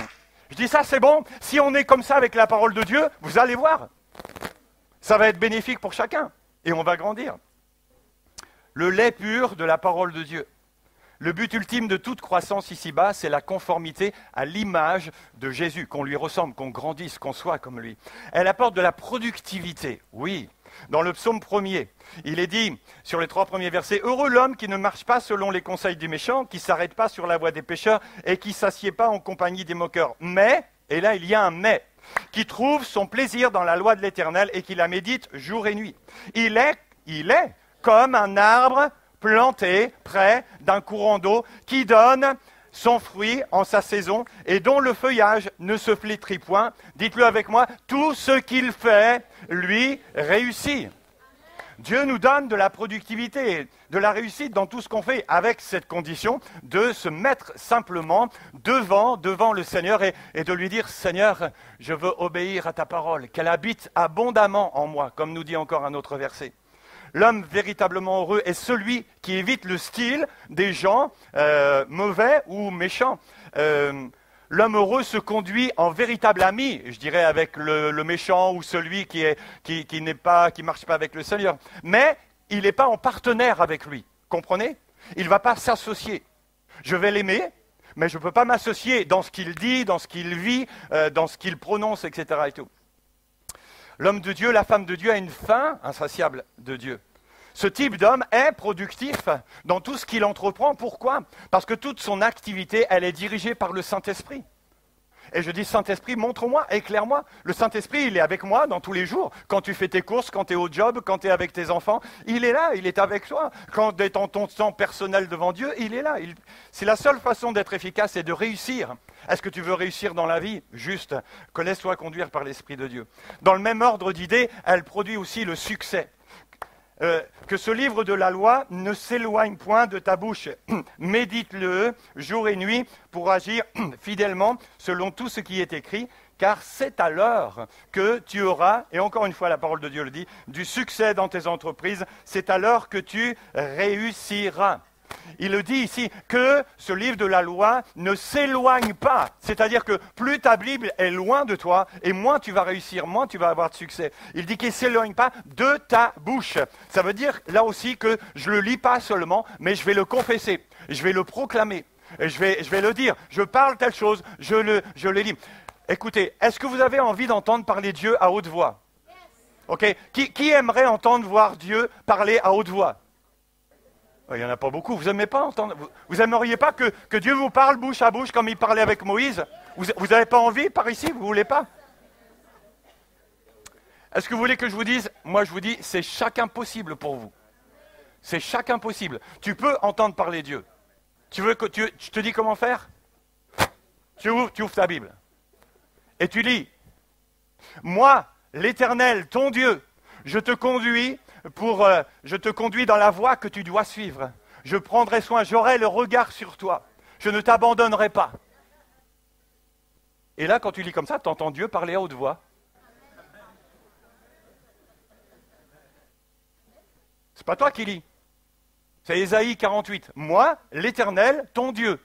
Speaker 1: dis ça, c'est bon, si on est comme ça avec la parole de Dieu, vous allez voir, ça va être bénéfique pour chacun, et on va grandir. Le lait pur de la parole de Dieu. Le but ultime de toute croissance ici-bas, c'est la conformité à l'image de Jésus, qu'on lui ressemble, qu'on grandisse, qu'on soit comme lui. Elle apporte de la productivité, oui. Dans le psaume 1er, il est dit, sur les 3 premiers versets, « Heureux l'homme qui ne marche pas selon les conseils des méchants, qui ne s'arrête pas sur la voie des pécheurs et qui ne s'assied pas en compagnie des moqueurs. Mais, et là il y a un mais, qui trouve son plaisir dans la loi de l'Éternel et qui la médite jour et nuit. Il est comme un arbre planté près d'un courant d'eau qui donne son fruit en sa saison et dont le feuillage ne se flétrit point. Dites-le avec moi, tout ce qu'il fait, lui, réussit. Dieu nous donne de la productivité, de la réussite dans tout ce qu'on fait, avec cette condition de se mettre simplement devant le Seigneur et de lui dire, Seigneur, je veux obéir à ta parole, qu'elle habite abondamment en moi, comme nous dit encore un autre verset. L'homme véritablement heureux est celui qui évite le style des gens mauvais ou méchants. L'homme heureux se conduit en véritable ami, je dirais, avec le méchant ou celui qui marche pas avec le Seigneur. Mais il n'est pas en partenaire avec lui, comprenez? Il ne va pas s'associer. Je vais l'aimer, mais je ne peux pas m'associer dans ce qu'il dit, dans ce qu'il vit, dans ce qu'il prononce, etc. et tout. L'homme de Dieu, la femme de Dieu a une faim insatiable de Dieu. Ce type d'homme est productif dans tout ce qu'il entreprend. Pourquoi? Parce que toute son activité, elle est dirigée par le Saint-Esprit. Et je dis, Saint-Esprit, montre-moi, éclaire-moi. Le Saint-Esprit, il est avec moi dans tous les jours. Quand tu fais tes courses, quand tu es au job, quand tu es avec tes enfants, il est là, il est avec toi. Quand tu es dans ton temps personnel devant Dieu, il est là. C'est la seule façon d'être efficace et de réussir. Est-ce que tu veux réussir dans la vie? Juste, que laisse-toi conduire par l'Esprit de Dieu. Dans le même ordre d'idées, elle produit aussi le succès. Que ce livre de la loi ne s'éloigne point de ta bouche. Médite-le jour et nuit pour agir fidèlement selon tout ce qui est écrit, car c'est alors que tu auras, et encore une fois la parole de Dieu le dit, du succès dans tes entreprises, c'est alors que tu réussiras. Il le dit ici, que ce livre de la loi ne s'éloigne pas. C'est-à-dire que plus ta Bible est loin de toi, et moins tu vas réussir, moins tu vas avoir de succès. Il dit qu'il ne s'éloigne pas de ta bouche. Ça veut dire, là aussi, que je ne le lis pas seulement, mais je vais le confesser, je vais le proclamer, et je vais le dire. Je parle telle chose, je le lis. Écoutez, est-ce que vous avez envie d'entendre parler Dieu à haute voix? Ok. Qui aimerait entendre voir Dieu parler à haute voix? Il n'y en a pas beaucoup. Vous n'aimez pas entendre? Vous aimeriez pas que Dieu vous parle bouche à bouche comme il parlait avec Moïse? Vous n'avez pas envie par ici? Vous ne voulez pas? Est-ce que vous voulez que je vous dise? Moi, je vous dis, c'est chacun possible pour vous. C'est chacun possible. Tu peux entendre parler Dieu. Tu veux que je te dis comment faire? Tu ouvres ta Bible. Et tu lis. Moi, l'Éternel, ton Dieu, je te conduis dans la voie que tu dois suivre. Je prendrai soin, j'aurai le regard sur toi. Je ne t'abandonnerai pas. Et là, quand tu lis comme ça, tu entends Dieu parler à haute voix. C'est pas toi qui lis. C'est Ésaïe 48. Moi, l'Éternel, ton Dieu.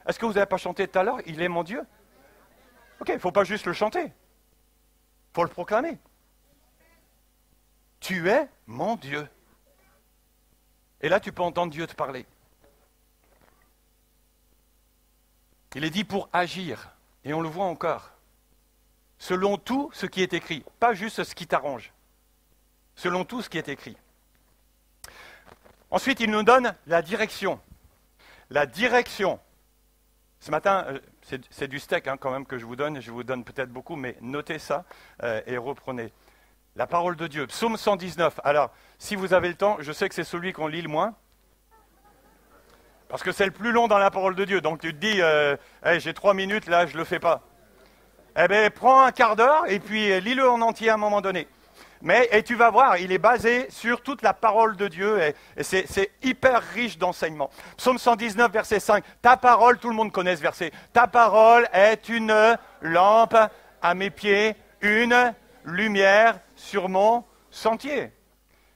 Speaker 1: Est-ce que vous n'avez pas chanté tout à l'heure? Il est mon Dieu. Ok, il ne faut pas juste le chanter. Il faut le proclamer. Tu es mon Dieu. Et là, tu peux entendre Dieu te parler. Il est dit pour agir. Et on le voit encore. Selon tout ce qui est écrit. Pas juste ce qui t'arrange. Selon tout ce qui est écrit. Ensuite, il nous donne la direction. La direction. Ce matin, c'est du steak quand même que je vous donne. Je vous donne peut-être beaucoup, mais notez ça et reprenez. La parole de Dieu. Psaume 119. Alors, si vous avez le temps, je sais que c'est celui qu'on lit le moins. Parce que c'est le plus long dans la parole de Dieu. Donc tu te dis, hey, j'ai 3 minutes, là, je ne le fais pas. Eh bien, prends un quart d'heure et puis lis-le en entier à un moment donné. Et tu vas voir, il est basé sur toute la parole de Dieu et c'est hyper riche d'enseignements. Psaume 119, verset 5. Ta parole, tout le monde connaît ce verset. Ta parole est une lampe à mes pieds, une lumière sur mon sentier.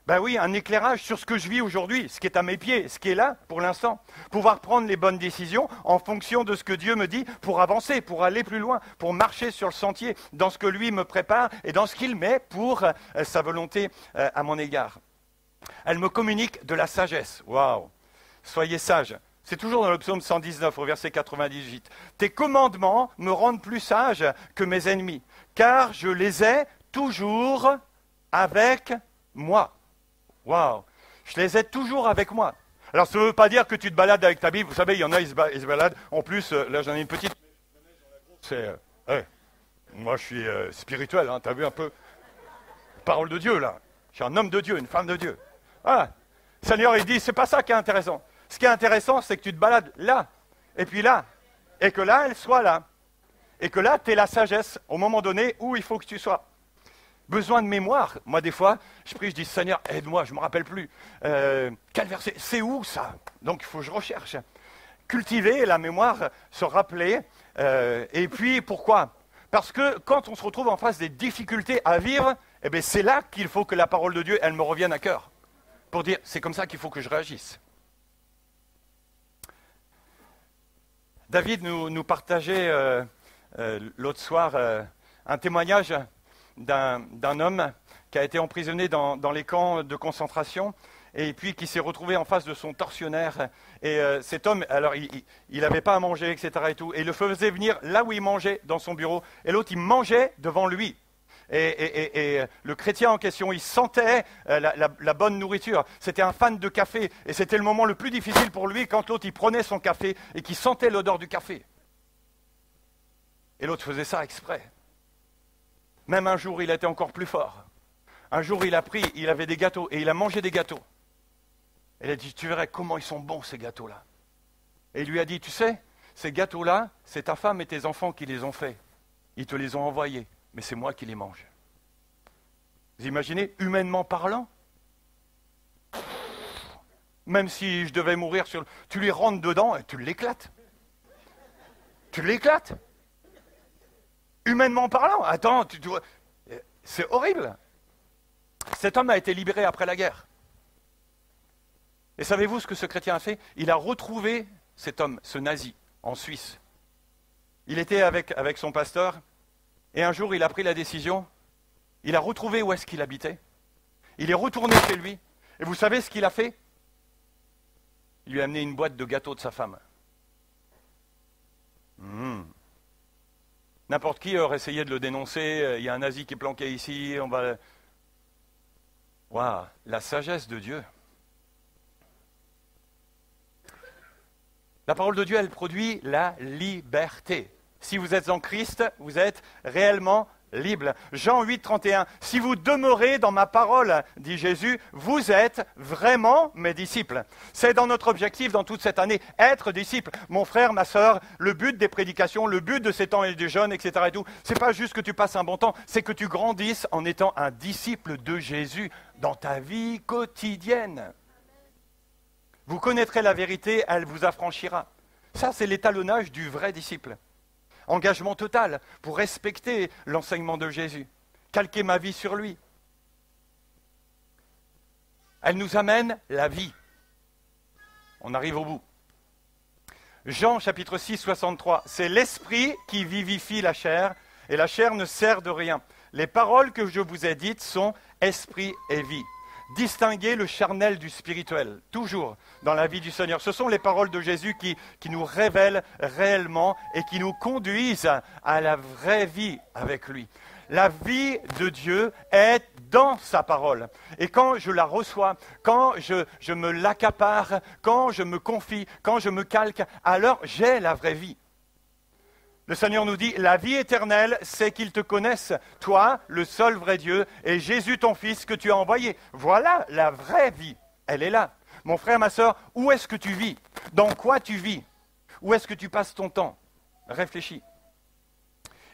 Speaker 1: Ben oui, un éclairage sur ce que je vis aujourd'hui, ce qui est à mes pieds, ce qui est là pour l'instant. Pouvoir prendre les bonnes décisions en fonction de ce que Dieu me dit pour avancer, pour aller plus loin, pour marcher sur le sentier, dans ce que lui me prépare et dans ce qu'il met pour sa volonté à mon égard. Elle me communique de la sagesse. Waouh! Soyez sages. C'est toujours dans le psaume 119 au verset 98. Tes commandements me rendent plus sage que mes ennemis, car je les ai toujours avec moi. Waouh! Je les ai toujours avec moi. Alors, ça ne veut pas dire que tu te balades avec ta Bible. Vous savez, il y en a, ils se baladent. En plus, là, j'en ai une petite. C'est, moi, je suis spirituel, hein, tu as vu un peu? Parole de Dieu, là. Je suis un homme de Dieu, une femme de Dieu. Voilà. Seigneur, il dit, c'est pas ça qui est intéressant. Ce qui est intéressant, c'est que tu te balades là, et puis là, et que là, elle soit là. Et que là, tu es la sagesse au moment donné où il faut que tu sois. Besoin de mémoire. Moi, des fois, je prie, je dis, Seigneur, aide-moi, je ne me rappelle plus. Quel verset? C'est où ça? Donc, il faut que je recherche. Cultiver la mémoire, se rappeler. Et puis, pourquoi? Parce que quand on se retrouve en face des difficultés à vivre, eh bien, c'est là qu'il faut que la parole de Dieu, elle me revienne à cœur. Pour dire, c'est comme ça qu'il faut que je réagisse. David nous partageait l'autre soir un témoignage d'un homme qui a été emprisonné dans les camps de concentration et puis qui s'est retrouvé en face de son tortionnaire. Et cet homme, alors il n'avait pas à manger, etc. et tout, et il le faisait venir là où il mangeait, dans son bureau, et l'autre, il mangeait devant lui. Et le chrétien en question, il sentait la bonne nourriture. C'était un fan de café, et c'était le moment le plus difficile pour lui quand l'autre, il prenait son café et qu'il sentait l'odeur du café. Et l'autre faisait ça exprès. Même un jour, il a été encore plus fort. Un jour, il avait des gâteaux, et il a mangé des gâteaux. Et il a dit, tu verrais comment ils sont bons, ces gâteaux-là. Et il lui a dit, tu sais, ces gâteaux-là, c'est ta femme et tes enfants qui les ont faits. Ils te les ont envoyés, mais c'est moi qui les mange. Vous imaginez, humainement parlant? Même si je devais mourir tu les rentres dedans et tu l'éclates. Tu l'éclates. Humainement parlant, attends, c'est horrible. Cet homme a été libéré après la guerre. Et savez-vous ce que ce chrétien a fait? Il a retrouvé cet homme, ce nazi, en Suisse. Il était avec son pasteur, et un jour il a pris la décision, il a retrouvé où est-ce qu'il habitait. Il est retourné chez lui, et vous savez ce qu'il a fait? Il lui a amené une boîte de gâteaux de sa femme. N'importe qui aurait essayé de le dénoncer, il y a un nazi qui est planqué ici, on va... Waouh, la sagesse de Dieu. La parole de Dieu, elle produit la liberté. Si vous êtes en Christ, vous êtes réellement libre. Jean 8, 31. Si vous demeurez dans ma parole, dit Jésus, vous êtes vraiment mes disciples. C'est dans notre objectif dans toute cette année, être disciple. Mon frère, ma sœur, le but des prédications, le but de ces temps et des jeûnes, etc. et tout, c'est pas juste que tu passes un bon temps, c'est que tu grandisses en étant un disciple de Jésus dans ta vie quotidienne. Vous connaîtrez la vérité, elle vous affranchira. Ça, c'est l'étalonnage du vrai disciple. Engagement total pour respecter l'enseignement de Jésus. Calquer ma vie sur lui. Elle nous amène la vie. On arrive au bout. Jean chapitre 6, 63. C'est l'esprit qui vivifie la chair, et la chair ne sert de rien. Les paroles que je vous ai dites sont esprit et vie. Distinguer le charnel du spirituel, toujours dans la vie du Seigneur. Ce sont les paroles de Jésus qui nous révèlent réellement et qui nous conduisent à la vraie vie avec lui. La vie de Dieu est dans sa parole. Et quand je la reçois, quand je me l'accapare, quand je me confie, quand je me calque, alors j'ai la vraie vie. Le Seigneur nous dit, la vie éternelle, c'est qu'ils te connaissent, toi, le seul vrai Dieu, et Jésus, ton Fils, que tu as envoyé. Voilà la vraie vie, elle est là. Mon frère, ma sœur, où est-ce que tu vis? Dans quoi tu vis? Où est-ce que tu passes ton temps? Réfléchis.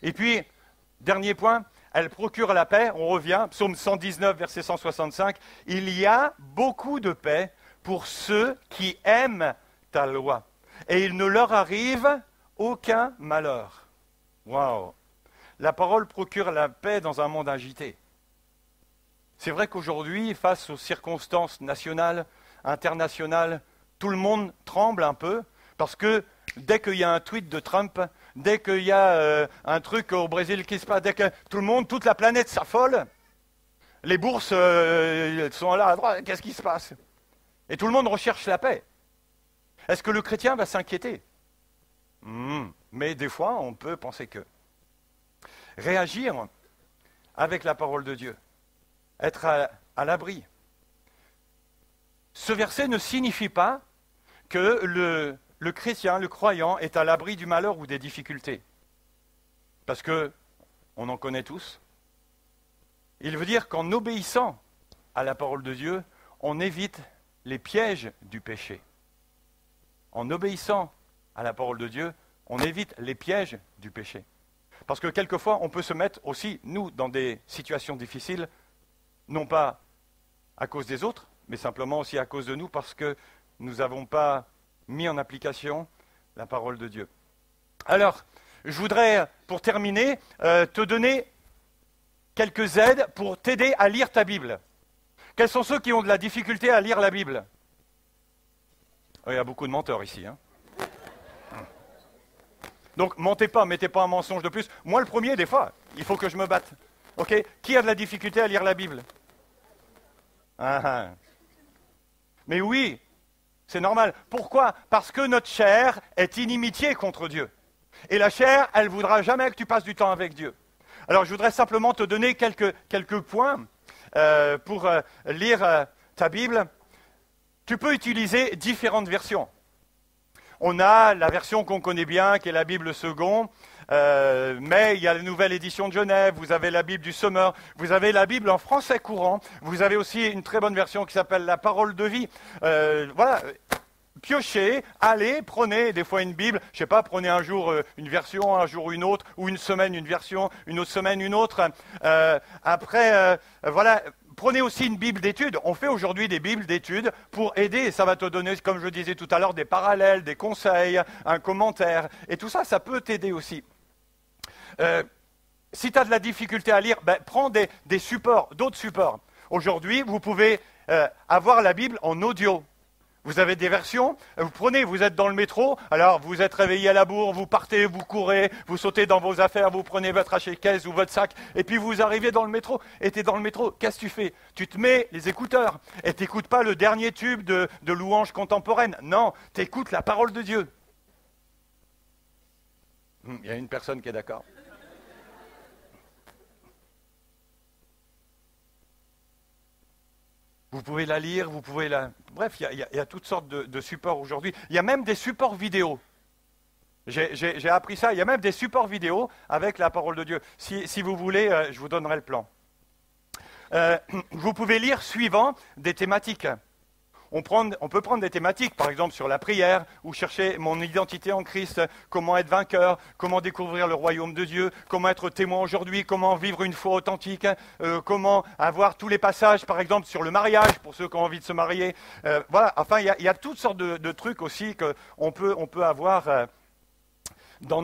Speaker 1: Et puis, dernier point, elle procure la paix, on revient, psaume 119, verset 165, il y a beaucoup de paix pour ceux qui aiment ta loi, et il ne leur arrive aucun malheur. Waouh! La parole procure la paix dans un monde agité. C'est vrai qu'aujourd'hui, face aux circonstances nationales, internationales, tout le monde tremble un peu, parce que dès qu'il y a un tweet de Trump, dès qu'il y a un truc au Brésil qui se passe, dès que tout le monde, toute la planète s'affole, les bourses sont là à droite, qu'est-ce qui se passe? Et tout le monde recherche la paix. Est-ce que le chrétien va s'inquiéter? Mais des fois, on peut penser que. Réagir avec la parole de Dieu, être à l'abri. Ce verset ne signifie pas que le chrétien, le croyant, est à l'abri du malheur ou des difficultés. Parce que, on en connaît tous. Il veut dire qu'en obéissant à la parole de Dieu, on évite les pièges du péché. En obéissant à la parole de Dieu, on évite les pièges du péché. Parce que quelquefois, on peut se mettre aussi, nous, dans des situations difficiles, non pas à cause des autres, mais simplement aussi à cause de nous, parce que nous n'avons pas mis en application la parole de Dieu. Alors, je voudrais, pour terminer, te donner quelques aides pour t'aider à lire ta Bible. Quels sont ceux qui ont de la difficulté à lire la Bible? Il y a beaucoup de menteurs ici, hein. Donc, mentez pas, mettez pas un mensonge de plus. Moi, le premier, des fois, il faut que je me batte. Ok? Qui a de la difficulté à lire la Bible? Mais oui, c'est normal. Pourquoi? Parce que notre chair est inimitié contre Dieu. Et la chair, elle ne voudra jamais que tu passes du temps avec Dieu. Alors, je voudrais simplement te donner quelques points pour lire ta Bible. Tu peux utiliser différentes versions. On a la version qu'on connaît bien, qui est la Bible Second, mais il y a la nouvelle édition de Genève, vous avez la Bible du Sommeur, vous avez la Bible en français courant, vous avez aussi une très bonne version qui s'appelle la Parole de vie. Voilà, piochez, allez, prenez des fois une Bible, je sais pas, prenez un jour une version, un jour une autre, ou une semaine une version, une autre semaine une autre. Voilà. Prenez aussi une Bible d'études. On fait aujourd'hui des Bibles d'études pour aider. Et ça va te donner, comme je disais tout à l'heure, des parallèles, des conseils, un commentaire. Et tout ça, ça peut t'aider aussi. Si tu as de la difficulté à lire, prends des supports, d'autres supports. Aujourd'hui, vous pouvez avoir la Bible en audio. Vous avez des versions, vous prenez, vous êtes dans le métro, alors vous êtes réveillé à la bourre, vous partez, vous courez, vous sautez dans vos affaires, vous prenez votre hachette-caisse ou votre sac, et puis vous arrivez dans le métro, et tu es dans le métro, qu'est-ce que tu fais? Tu te mets les écouteurs, et tu n'écoutes pas le dernier tube de louanges contemporaines, non, tu écoutes la parole de Dieu. Il y a une personne qui est d'accord. Vous pouvez la lire, vous pouvez la... Bref, il y a toutes sortes de supports aujourd'hui. Il y a même des supports vidéo. J'ai appris ça. Il y a même des supports vidéo avec la parole de Dieu. Si vous voulez, je vous donnerai le plan. Vous pouvez lire suivant des thématiques. On peut prendre des thématiques, par exemple sur la prière, ou chercher mon identité en Christ, comment être vainqueur, comment découvrir le royaume de Dieu, comment être témoin aujourd'hui, comment vivre une foi authentique, comment avoir tous les passages, par exemple sur le mariage, pour ceux qui ont envie de se marier. Voilà, enfin, il y a toutes sortes de trucs aussi qu'on peut avoir dans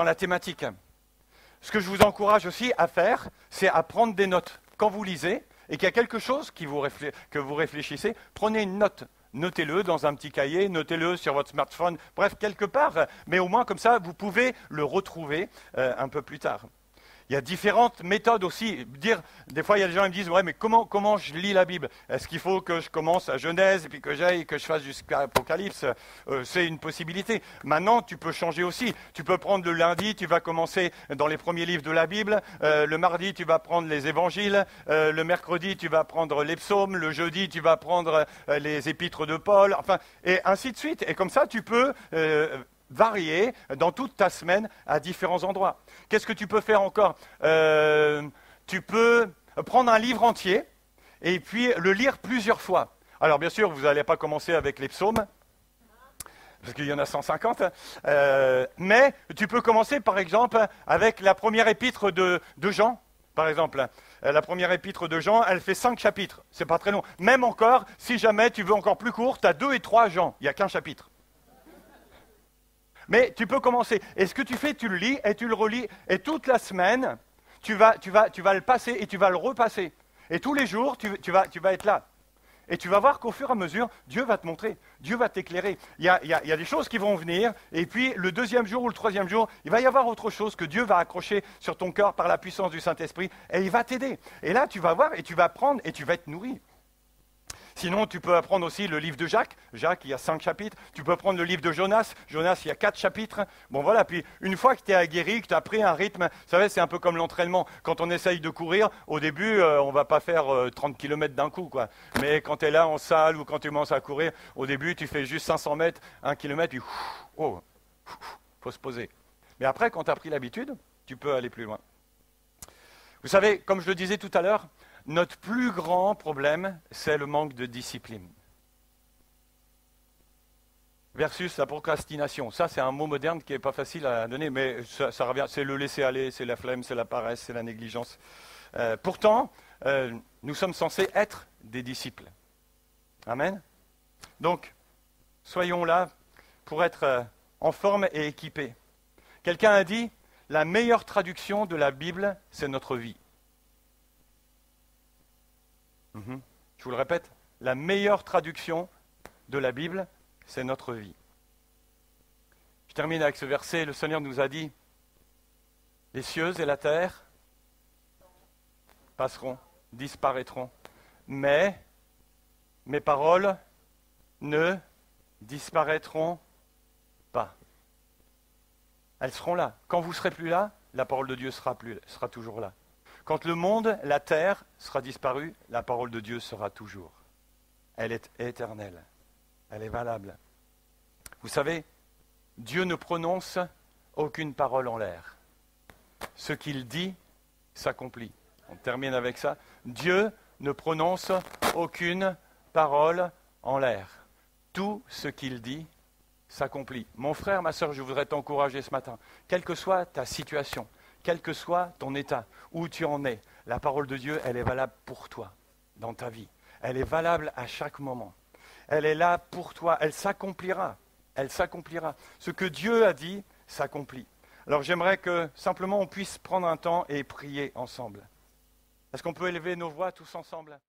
Speaker 1: la thématique. Ce que je vous encourage aussi à faire, c'est à prendre des notes. Quand vous lisez, et qu'il y a quelque chose que vous réfléchissez, prenez une note. Notez-le dans un petit cahier, notez-le sur votre smartphone, bref, quelque part, mais au moins comme ça, vous pouvez le retrouver un peu plus tard. Il y a différentes méthodes aussi. Des fois, il y a des gens qui me disent, ouais, mais comment je lis la Bible? Est-ce qu'il faut que je commence à Genèse et puis que je fasse jusqu'à Apocalypse? C'est une possibilité. Maintenant, tu peux changer aussi. Tu peux prendre le lundi, tu vas commencer dans les premiers livres de la Bible. Le mardi, tu vas prendre les évangiles. Le mercredi, tu vas prendre les psaumes. Le jeudi, tu vas prendre les épîtres de Paul. Enfin, et ainsi de suite. Et comme ça, tu peux varier dans toute ta semaine à différents endroits. Qu'est-ce que tu peux faire encore? Tu peux prendre un livre entier et puis le lire plusieurs fois. Alors bien sûr, vous n'allez pas commencer avec les psaumes, parce qu'il y en a 150, mais tu peux commencer par exemple avec la première épître de Jean, par exemple. La première épître de Jean, elle fait 5 chapitres, c'est pas très long. Même encore, si jamais tu veux encore plus court, tu as 2 et 3 Jean, il n'y a qu'un chapitre. Mais tu peux commencer. Et ce que tu fais, tu le lis et tu le relis. Et toute la semaine, tu vas le passer et tu vas le repasser. Et tous les jours, tu vas être là. Et tu vas voir qu'au fur et à mesure, Dieu va te montrer, Dieu va t'éclairer. Il y a des choses qui vont venir, et puis le deuxième jour ou le troisième jour, il va y avoir autre chose que Dieu va accrocher sur ton cœur par la puissance du Saint-Esprit, et il va t'aider. Et là, tu vas voir, et tu vas apprendre, et tu vas être nourri. Sinon, tu peux apprendre aussi le livre de Jacques. Jacques, il y a 5 chapitres. Tu peux prendre le livre de Jonas. Jonas, il y a 4 chapitres. Bon, voilà. Puis, une fois que tu es aguerri, que tu as pris un rythme, vous savez, c'est un peu comme l'entraînement. Quand on essaye de courir, au début, on ne va pas faire 30 km d'un coup, quoi. Mais quand tu es là en salle ou quand tu commences à courir, au début, tu fais juste 500 mètres, 1 km, puis, faut se poser. Mais après, quand tu as pris l'habitude, tu peux aller plus loin. Vous savez, comme je le disais tout à l'heure, notre plus grand problème, c'est le manque de discipline. Versus la procrastination. Ça, c'est un mot moderne qui n'est pas facile à donner, mais ça revient. C'est le laisser-aller, c'est la flemme, c'est la paresse, c'est la négligence. Pourtant, nous sommes censés être des disciples. Amen. Donc, soyons là pour être en forme et équipés. Quelqu'un a dit, la meilleure traduction de la Bible, c'est notre vie. Je vous le répète, la meilleure traduction de la Bible, c'est notre vie. Je termine avec ce verset, le Seigneur nous a dit, les cieux et la terre passeront, disparaîtront, mais mes paroles ne disparaîtront pas. Elles seront là. Quand vous ne serez plus là, la parole de Dieu sera toujours là. Quand le monde, la terre, sera disparue, la parole de Dieu sera toujours. Elle est éternelle. Elle est valable. Vous savez, Dieu ne prononce aucune parole en l'air. Ce qu'il dit s'accomplit. On termine avec ça. Dieu ne prononce aucune parole en l'air. Tout ce qu'il dit s'accomplit. Mon frère, ma sœur, je voudrais t'encourager ce matin. Quelle que soit ta situation, quel que soit ton état, où tu en es, la parole de Dieu, elle est valable pour toi, dans ta vie. Elle est valable à chaque moment. Elle est là pour toi. Elle s'accomplira. Elle s'accomplira. Ce que Dieu a dit s'accomplit. Alors j'aimerais que simplement on puisse prendre un temps et prier ensemble. Est-ce qu'on peut élever nos voix tous ensemble ?